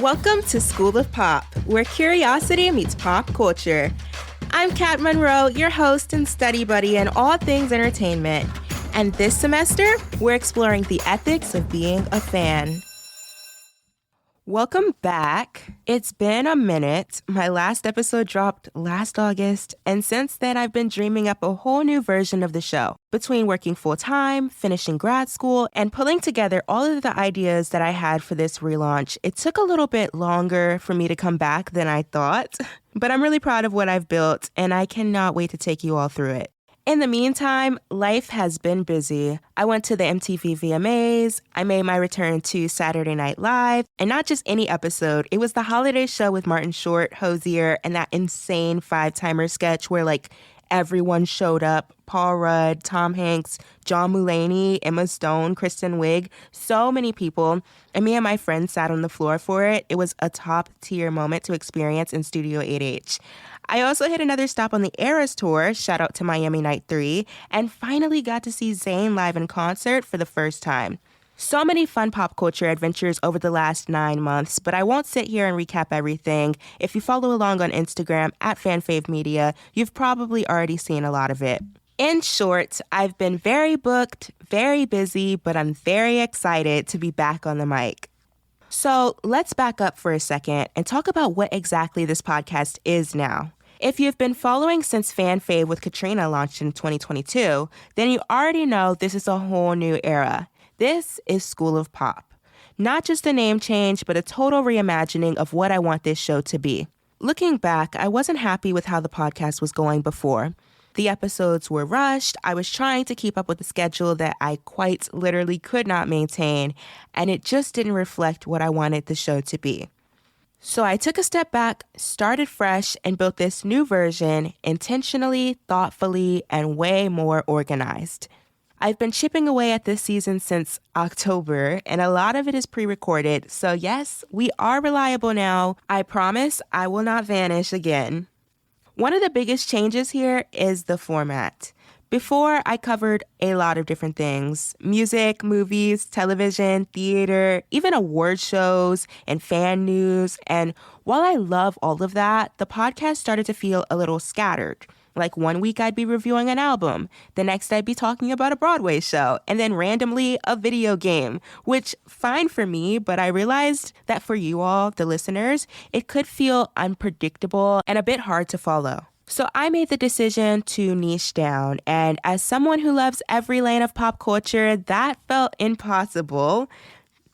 Welcome to School of Pop, where curiosity meets pop culture. I'm Kat Monroe, your host and study buddy in all things entertainment. And this semester, we're exploring the ethics of being a fan. Welcome back. It's been a minute. My last episode dropped last August, and since then I've been dreaming up a whole new version of the show. Between working full-time, finishing grad school, and pulling together all of the ideas that I had for this relaunch, it took a little bit longer for me to come back than I thought. But I'm really proud of what I've built, and I cannot wait to take you all through it. In the meantime, life has been busy. I went to the MTV VMAs, I made my return to Saturday Night Live, and not just any episode, it was the holiday show with Martin Short, Hozier, and that insane five-timer sketch where everyone showed up. Paul Rudd, Tom Hanks, John Mulaney, Emma Stone, Kristen Wiig, so many people. And me and my friends sat on the floor for it. It was a top-tier moment to experience in Studio 8H. I also hit another stop on the Eras Tour, shout out to Miami Night 3, and finally got to see Zayn live in concert for the first time. So many fun pop culture adventures over the last 9 months, but I won't sit here and recap everything. If you follow along on Instagram at Fan Fave Media, you've probably already seen a lot of it. In short, I've been very booked, very busy, but I'm very excited to be back on the mic. So let's back up for a second and talk about what exactly this podcast is now. If you've been following since Fan Fave with Katrina launched in 2022, then you already know this is a whole new era. This is School of Pop. Not just a name change, but a total reimagining of what I want this show to be. Looking back, I wasn't happy with how the podcast was going before. The episodes were rushed, I was trying to keep up with the schedule that I quite literally could not maintain, and it just didn't reflect what I wanted the show to be. So I took a step back, started fresh, and built this new version intentionally, thoughtfully, and way more organized. I've been chipping away at this season since October, and a lot of it is pre-recorded, so yes, we are reliable now. I promise I will not vanish again. One of the biggest changes here is the format. Before, I covered a lot of different things: music, movies, television, theater, even award shows and fan news. And while I love all of that, the podcast started to feel a little scattered. Like one week I'd be reviewing an album, the next I'd be talking about a Broadway show, and then randomly a video game, which fine for me, but I realized that for you all, the listeners, it could feel unpredictable and a bit hard to follow. So I made the decision to niche down, and as someone who loves every lane of pop culture, that felt impossible.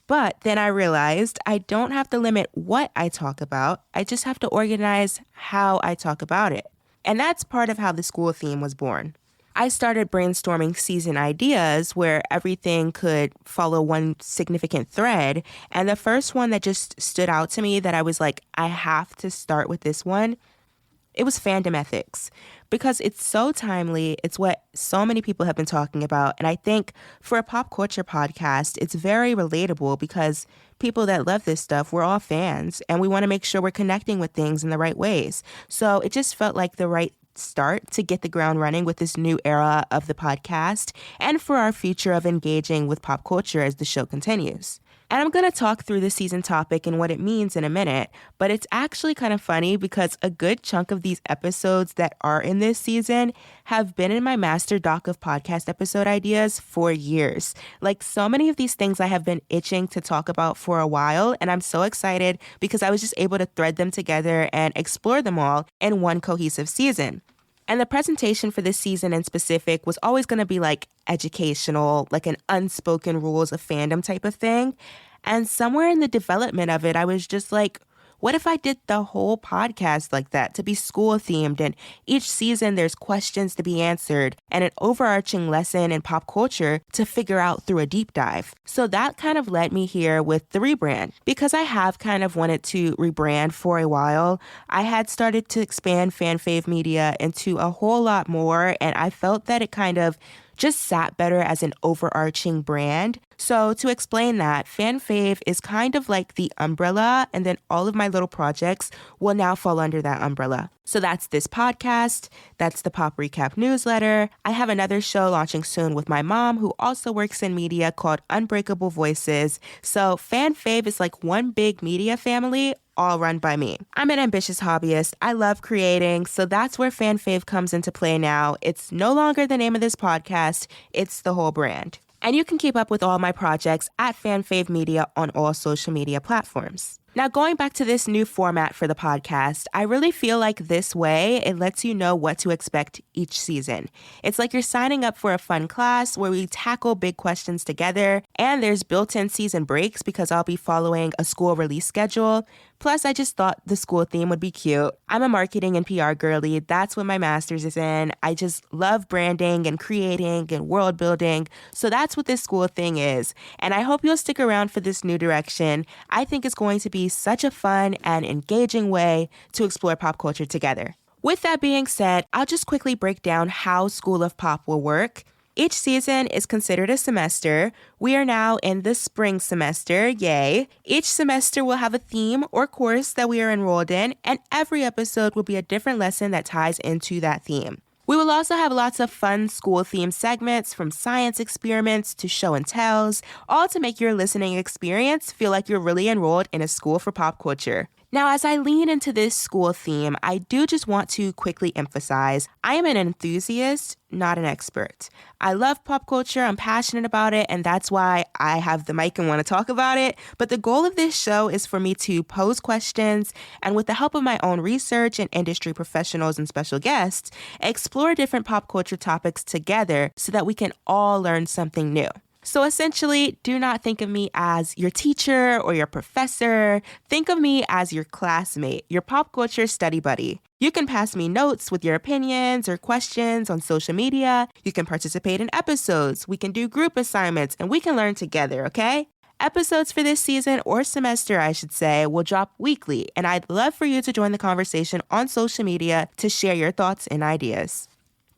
But then I realized I don't have to limit what I talk about, I just have to organize how I talk about it. And that's part of how the school theme was born. I started brainstorming season ideas where everything could follow one significant thread, and the first one that just stood out to me that I was like, I have to start with this one, it was Fandom Ethics, because it's so timely. It's what so many people have been talking about. And I think for a pop culture podcast, it's very relatable because people that love this stuff, we're all fans and we want to make sure we're connecting with things in the right ways. So it just felt like the right start to get the ground running with this new era of the podcast and for our future of engaging with pop culture as the show continues. And I'm going to talk through the season topic and what it means in a minute, but it's actually kind of funny because a good chunk of these episodes that are in this season have been in my master doc of podcast episode ideas for years. Like so many of these things I have been itching to talk about for a while, and I'm so excited because I was just able to thread them together and explore them all in one cohesive season. And the presentation for this season in specific was always going to be educational, like an unspoken rules of fandom type of thing. And somewhere in the development of it, I was just like, what if I did the whole podcast like that, to be school themed, and each season there's questions to be answered and an overarching lesson in pop culture to figure out through a deep dive. So that kind of led me here with the rebrand. Because I have kind of wanted to rebrand for a while, I had started to expand Fan Fave Media into a whole lot more, and I felt that it kind of just sat better as an overarching brand. So to explain that, Fan Fave is kind of like the umbrella, and then all of my little projects will now fall under that umbrella. So that's this podcast, that's the Pop Recap newsletter. I have another show launching soon with my mom, who also works in media, called Unbreakable Voices. So Fan Fave is like one big media family, all run by me. I'm an ambitious hobbyist. I love creating, so that's where Fan Fave comes into play now. It's no longer the name of this podcast, it's the whole brand. And you can keep up with all my projects at Fan Fave Media on all social media platforms. Now, going back to this new format for the podcast, I really feel like this way, it lets you know what to expect each season. It's like you're signing up for a fun class where we tackle big questions together, and there's built-in season breaks because I'll be following a school release schedule. Plus, I just thought the school theme would be cute. I'm a marketing and PR girly. That's what my master's is in. I just love branding and creating and world building. So that's what this school thing is. And I hope you'll stick around for this new direction. I think it's going to be such a fun and engaging way to explore pop culture together. With that being said, I'll just quickly break down how School of Pop will work. Each season is considered a semester. We are now in the spring semester, yay. Each semester will have a theme or course that we are enrolled in, and every episode will be a different lesson that ties into that theme. We will also have lots of fun school-themed segments, from science experiments to show and tells, all to make your listening experience feel like you're really enrolled in a school for pop culture. Now, as I lean into this school theme, I do just want to quickly emphasize, I am an enthusiast, not an expert. I love pop culture, I'm passionate about it, and that's why I have the mic and want to talk about it. But the goal of this show is for me to pose questions, and with the help of my own research and industry professionals and special guests, explore different pop culture topics together so that we can all learn something new. So essentially, do not think of me as your teacher or your professor. Think of me as your classmate, your pop culture study buddy. You can pass me notes with your opinions or questions on social media. You can participate in episodes. We can do group assignments, and we can learn together, okay? Episodes for this season, or semester I should say, will drop weekly, and I'd love for you to join the conversation on social media to share your thoughts and ideas.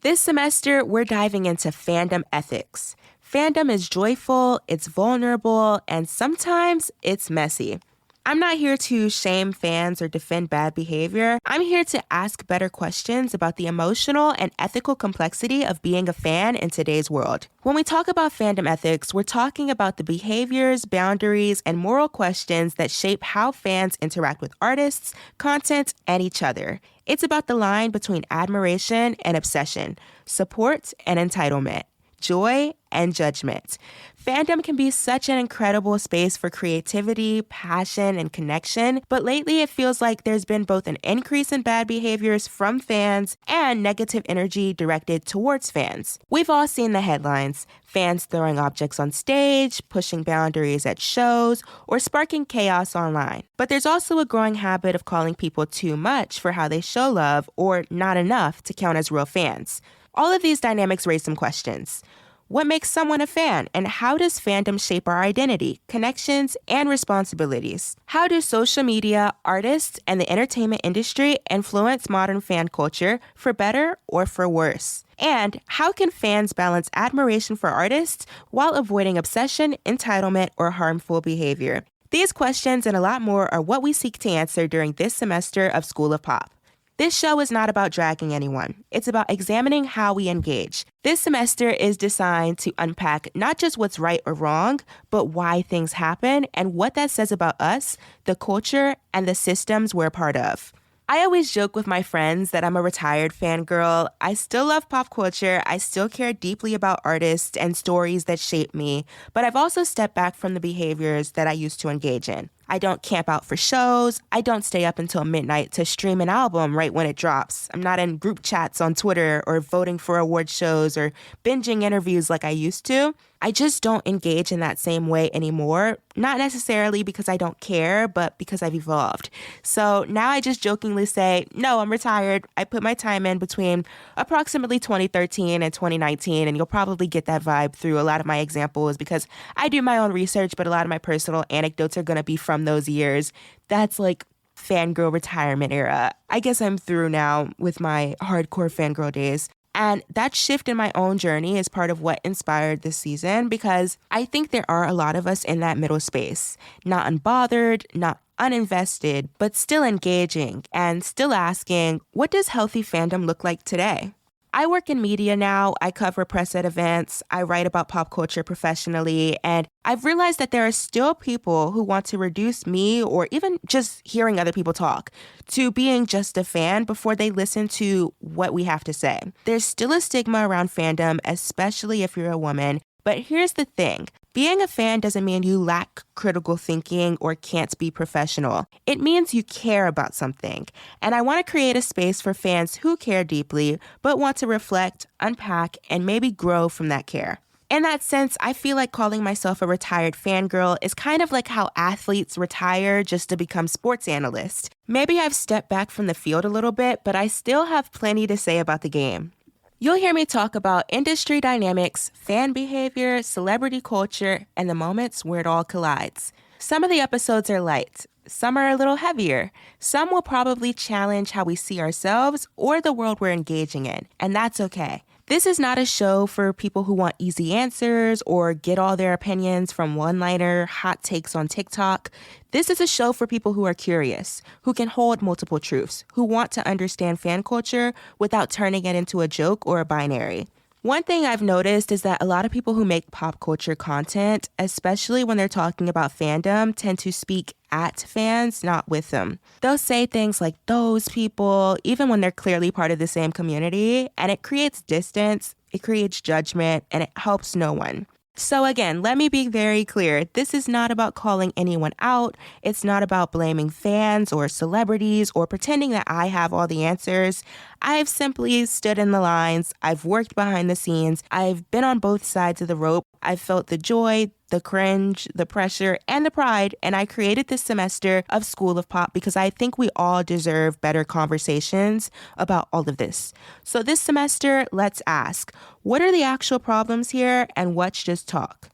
This semester, we're diving into fandom ethics. Fandom is joyful, it's vulnerable, and sometimes it's messy. I'm not here to shame fans or defend bad behavior. I'm here to ask better questions about the emotional and ethical complexity of being a fan in today's world. When we talk about fandom ethics, we're talking about the behaviors, boundaries, and moral questions that shape how fans interact with artists, content, and each other. It's about the line between admiration and obsession, support and entitlement, joy and judgment. Fandom can be such an incredible space for creativity, passion, and connection, but lately it feels like there's been both an increase in bad behaviors from fans and negative energy directed towards fans. We've all seen the headlines: fans throwing objects on stage, pushing boundaries at shows, or sparking chaos online. But there's also a growing habit of calling people too much for how they show love, or not enough to count as real fans. All of these dynamics raise some questions. What makes someone a fan, and how does fandom shape our identity, connections, and responsibilities? How do social media, artists, and the entertainment industry influence modern fan culture for better or for worse? And how can fans balance admiration for artists while avoiding obsession, entitlement, or harmful behavior? These questions and a lot more are what we seek to answer during this semester of School of Pop. This show is not about dragging anyone. It's about examining how we engage. This semester is designed to unpack not just what's right or wrong, but why things happen and what that says about us, the culture, and the systems we're a part of. I always joke with my friends that I'm a retired fangirl. I still love pop culture. I still care deeply about artists and stories that shape me, but I've also stepped back from the behaviors that I used to engage in. I don't camp out for shows. I don't stay up until midnight to stream an album right when it drops. I'm not in group chats on Twitter or voting for award shows or binging interviews like I used to. I just don't engage in that same way anymore. Not necessarily because I don't care, but because I've evolved. So now I just jokingly say, no, I'm retired. I put my time in between approximately 2013 and 2019, and you'll probably get that vibe through a lot of my examples because I do my own research, but a lot of my personal anecdotes are going to be from those years. That's like fangirl retirement era. I guess I'm through now with my hardcore fangirl days. And that shift in my own journey is part of what inspired this season, because I think there are a lot of us in that middle space, not unbothered, not uninvested, but still engaging and still asking, what does healthy fandom look like today? I work in media now. I cover press at events. I write about pop culture professionally. And I've realized that there are still people who want to reduce me, or even just hearing other people talk, to being just a fan before they listen to what we have to say. There's still a stigma around fandom, especially if you're a woman. But here's the thing. Being a fan doesn't mean you lack critical thinking or can't be professional. It means you care about something. And I want to create a space for fans who care deeply, but want to reflect, unpack, and maybe grow from that care. In that sense, I feel like calling myself a retired fangirl is kind of like how athletes retire just to become sports analysts. Maybe I've stepped back from the field a little bit, but I still have plenty to say about the game. You'll hear me talk about industry dynamics, fan behavior, celebrity culture, and the moments where it all collides. Some of the episodes are light. Some are a little heavier. Some will probably challenge how we see ourselves or the world we're engaging in, and that's okay. This is not a show for people who want easy answers or get all their opinions from one-liner hot takes on TikTok. This is a show for people who are curious, who can hold multiple truths, who want to understand fan culture without turning it into a joke or a binary. One thing I've noticed is that a lot of people who make pop culture content, especially when they're talking about fandom, tend to speak at fans, not with them. They'll say things like those people, even when they're clearly part of the same community, and it creates distance, it creates judgment, and it helps no one. So again, let me be very clear. This is not about calling anyone out. It's not about blaming fans or celebrities or pretending that I have all the answers. I've simply stood in the lines. I've worked behind the scenes. I've been on both sides of the rope. I've felt the joy, the cringe, the pressure, and the pride, and I created this semester of School of Pop because I think we all deserve better conversations about all of this. So this semester, let's ask, what are the actual problems here, and what's just talk?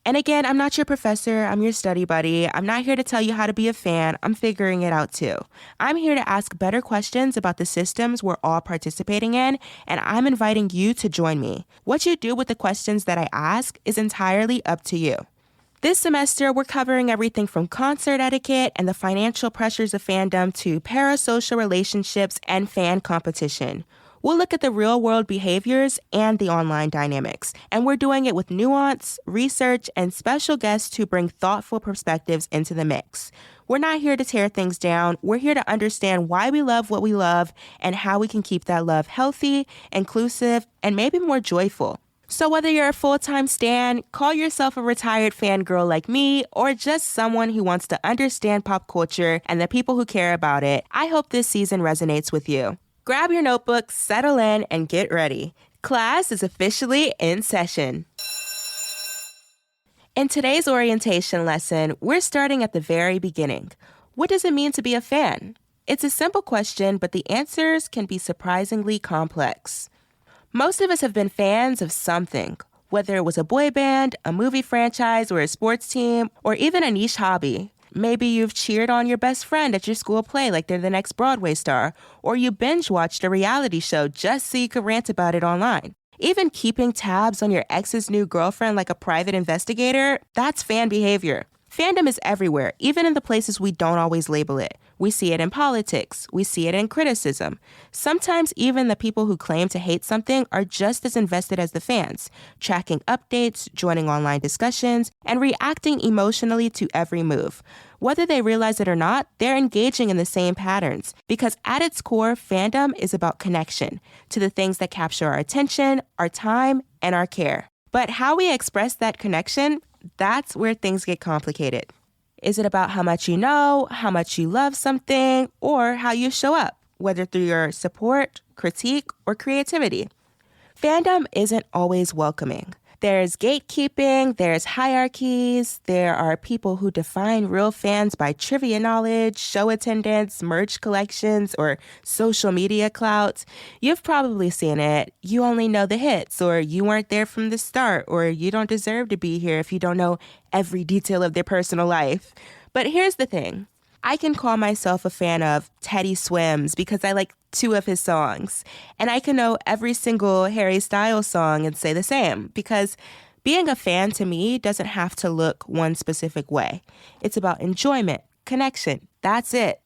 And again, I'm not your professor, I'm your study buddy. I'm not here to tell you how to be a fan. I'm figuring it out too. I'm here to ask better questions about the systems we're all participating in, and I'm inviting you to join me. What you do with the questions that I ask is entirely up to you. This semester, we're covering everything from concert etiquette and the financial pressures of fandom to parasocial relationships and fan competition. We'll look at the real-world behaviors and the online dynamics, and we're doing it with nuance, research, and special guests who bring thoughtful perspectives into the mix. We're not here to tear things down. We're here to understand why we love what we love and how we can keep that love healthy, inclusive, and maybe more joyful. So whether you're a full-time stan, call yourself a retired fangirl like me, or just someone who wants to understand pop culture and the people who care about it, I hope this season resonates with you. Grab your notebook, settle in, and get ready. Class is officially in session. In today's orientation lesson, we're starting at the very beginning. What does it mean to be a fan? It's a simple question, but the answers can be surprisingly complex. Most of us have been fans of something, whether it was a boy band, a movie franchise, or a sports team, or even a niche hobby. Maybe you've cheered on your best friend at your school play like they're the next Broadway star, or you binge-watched a reality show just so you could rant about it online. Even keeping tabs on your ex's new girlfriend like a private investigator, that's fan behavior. Fandom is everywhere, even in the places we don't always label it. We see it in politics. We see it in criticism. Sometimes even the people who claim to hate something are just as invested as the fans, tracking updates, joining online discussions, and reacting emotionally to every move. Whether they realize it or not, they're engaging in the same patterns, because at its core, fandom is about connection to the things that capture our attention, our time, and our care. But how we express that connection, that's where things get complicated. Is it about how much you know, how much you love something, or how you show up, whether through your support, critique, or creativity? Fandom isn't always welcoming. There's gatekeeping, there's hierarchies, there are people who define real fans by trivia knowledge, show attendance, merch collections, or social media clout. You've probably seen it. You only know the hits, or you weren't there from the start, or you don't deserve to be here if you don't know every detail of their personal life. But here's the thing. I can call myself a fan of Teddy Swims because I like 2 of his songs. And I can know every single Harry Styles song and say the same because being a fan to me doesn't have to look one specific way. It's about enjoyment, connection. That's it.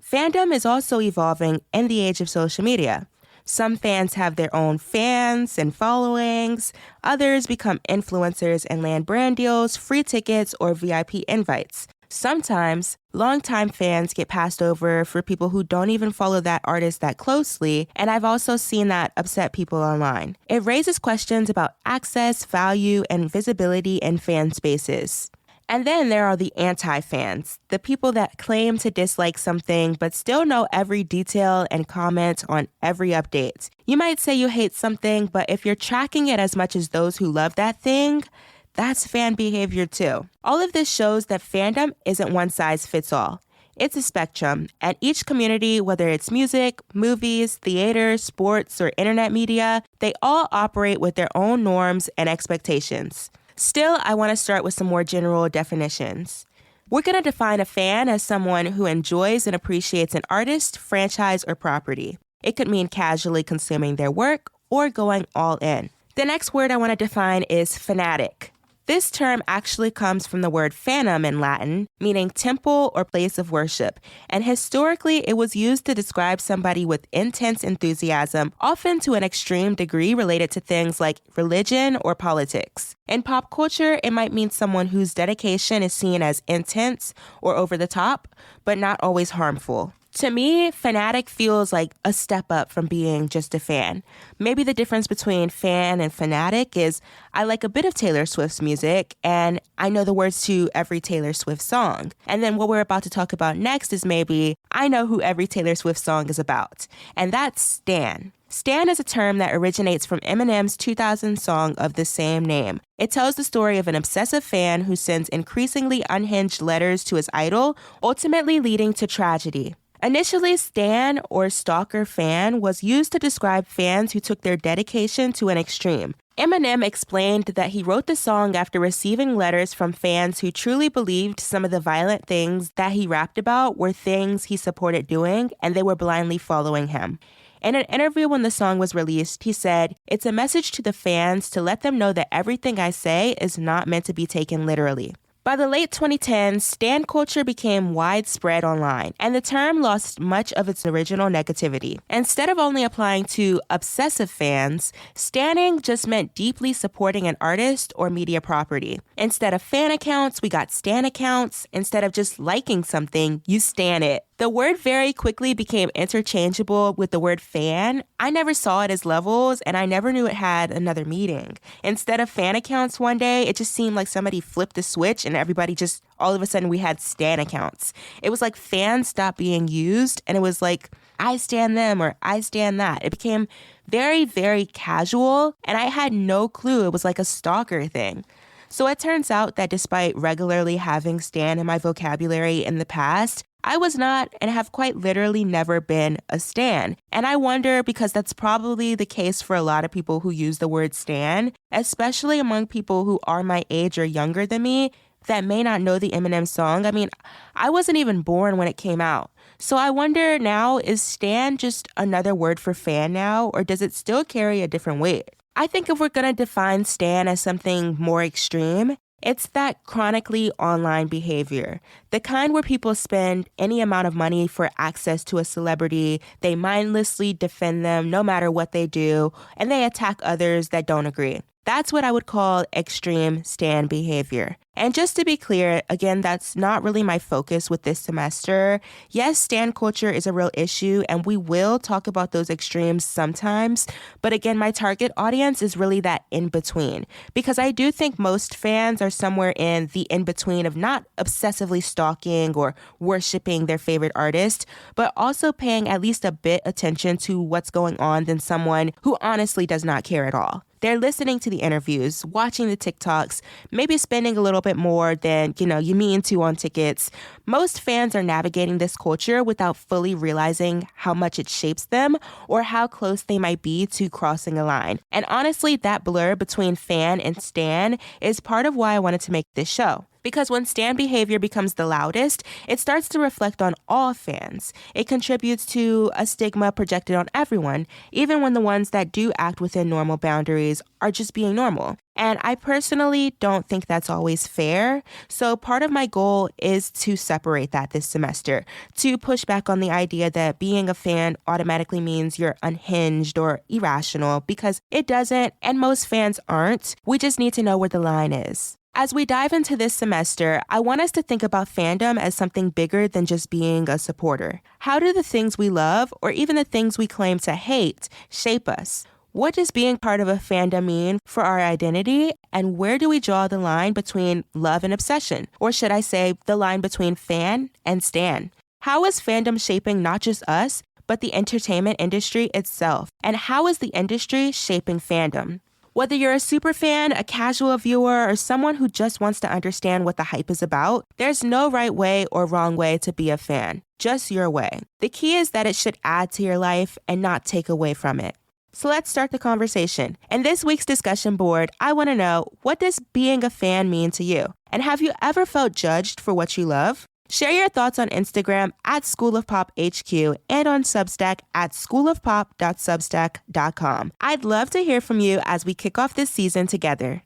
Fandom is also evolving in the age of social media. Some fans have their own fans and followings. Others become influencers and land brand deals, free tickets, or VIP invites. Sometimes, longtime fans get passed over for people who don't even follow that artist that closely, and I've also seen that upset people online. It raises questions about access, value, and visibility in fan spaces. And then there are the anti-fans, the people that claim to dislike something but still know every detail and comment on every update. You might say you hate something, but if you're tracking it as much as those who love that thing, that's fan behavior too. All of this shows that fandom isn't one size fits all. It's a spectrum, and each community, whether it's music, movies, theater, sports, or internet media, they all operate with their own norms and expectations. Still, I want to start with some more general definitions. We're going to define a fan as someone who enjoys and appreciates an artist, franchise, or property. It could mean casually consuming their work or going all in. The next word I want to define is fanatic. This term actually comes from the word fanum in Latin, meaning temple or place of worship, and historically it was used to describe somebody with intense enthusiasm, often to an extreme degree related to things like religion or politics. In pop culture, it might mean someone whose dedication is seen as intense or over the top, but not always harmful. To me, fanatic feels like a step up from being just a fan. Maybe the difference between fan and fanatic is I like a bit of Taylor Swift's music and I know the words to every Taylor Swift song. And then what we're about to talk about next is maybe I know who every Taylor Swift song is about. And that's stan. Stan is a term that originates from Eminem's 2000 song of the same name. It tells the story of an obsessive fan who sends increasingly unhinged letters to his idol, ultimately leading to tragedy. Initially, stan or stalker fan was used to describe fans who took their dedication to an extreme. Eminem explained that he wrote the song after receiving letters from fans who truly believed some of the violent things that he rapped about were things he supported doing, and they were blindly following him. In an interview when the song was released, he said, "It's a message to the fans to let them know that everything I say is not meant to be taken literally." By the late 2010s, stan culture became widespread online, and the term lost much of its original negativity. Instead of only applying to obsessive fans, stanning just meant deeply supporting an artist or media property. Instead of fan accounts, we got stan accounts. Instead of just liking something, you stan it. The word very quickly became interchangeable with the word fan. I never saw it as levels, and I never knew it had another meaning. Instead of fan accounts one day, it just seemed like somebody flipped the switch and everybody just, all of a sudden, we had stan accounts. It was like fans stopped being used, and it was like, I stan them or I stan that. It became very, very casual, and I had no clue it was like a stalker thing. So it turns out that despite regularly having stan in my vocabulary in the past, I was not and have quite literally never been a stan. And I wonder because that's probably the case for a lot of people who use the word stan, especially among people who are my age or younger than me that may not know the Eminem song. I mean, I wasn't even born when it came out. So I wonder now, is stan just another word for fan now, or does it still carry a different weight? I think if we're going to define stan as something more extreme, it's that chronically online behavior, the kind where people spend any amount of money for access to a celebrity, they mindlessly defend them no matter what they do, and they attack others that don't agree. That's what I would call extreme stan behavior. And just to be clear, again, that's not really my focus with this semester. Yes, stan culture is a real issue, and we will talk about those extremes sometimes. But again, my target audience is really that in-between. Because I do think most fans are somewhere in the in-between of not obsessively stalking or worshiping their favorite artist, but also paying at least a bit attention to what's going on than someone who honestly does not care at all. They're listening to the interviews, watching the TikToks, maybe spending a little little bit more than, you mean to on tickets, most fans are navigating this culture without fully realizing how much it shapes them or how close they might be to crossing a line. And honestly, that blur between fan and stan is part of why I wanted to make this show. Because when stan behavior becomes the loudest, it starts to reflect on all fans. It contributes to a stigma projected on everyone, even when the ones that do act within normal boundaries are just being normal. And I personally don't think that's always fair. So part of my goal is to separate that this semester, to push back on the idea that being a fan automatically means you're unhinged or irrational, because it doesn't, and most fans aren't. We just need to know where the line is. As we dive into this semester, I want us to think about fandom as something bigger than just being a supporter. How do the things we love, or even the things we claim to hate, shape us? What does being part of a fandom mean for our identity, and where do we draw the line between love and obsession? Or should I say, the line between fan and stan? How is fandom shaping not just us, but the entertainment industry itself? And how is the industry shaping fandom? Whether you're a super fan, a casual viewer, or someone who just wants to understand what the hype is about, there's no right way or wrong way to be a fan, just your way. The key is that it should add to your life and not take away from it. So let's start the conversation. In this week's discussion board, I want to know, what does being a fan mean to you? And have you ever felt judged for what you love? Share your thoughts on Instagram at School of Pop HQ and on Substack at schoolofpop.substack.com. I'd love to hear from you as we kick off this season together.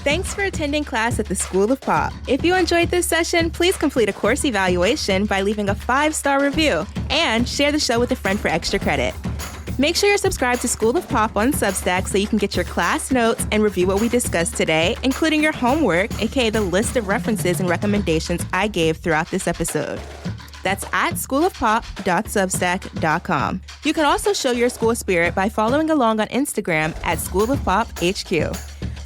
Thanks for attending class at the School of Pop. If you enjoyed this session, please complete a course evaluation by leaving a 5-star review and share the show with a friend for extra credit. Make sure you're subscribed to School of Pop on Substack so you can get your class notes and review what we discussed today, including your homework, aka the list of references and recommendations I gave throughout this episode. That's at schoolofpop.substack.com. You can also show your school spirit by following along on Instagram at School of Pop HQ.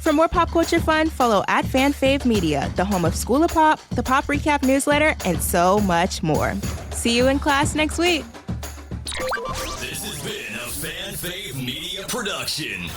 For more pop culture fun, follow at Fan Fave Media, the home of School of Pop, the Pop Recap newsletter, and so much more. See you in class next week. This has been a Fan Fave Media production.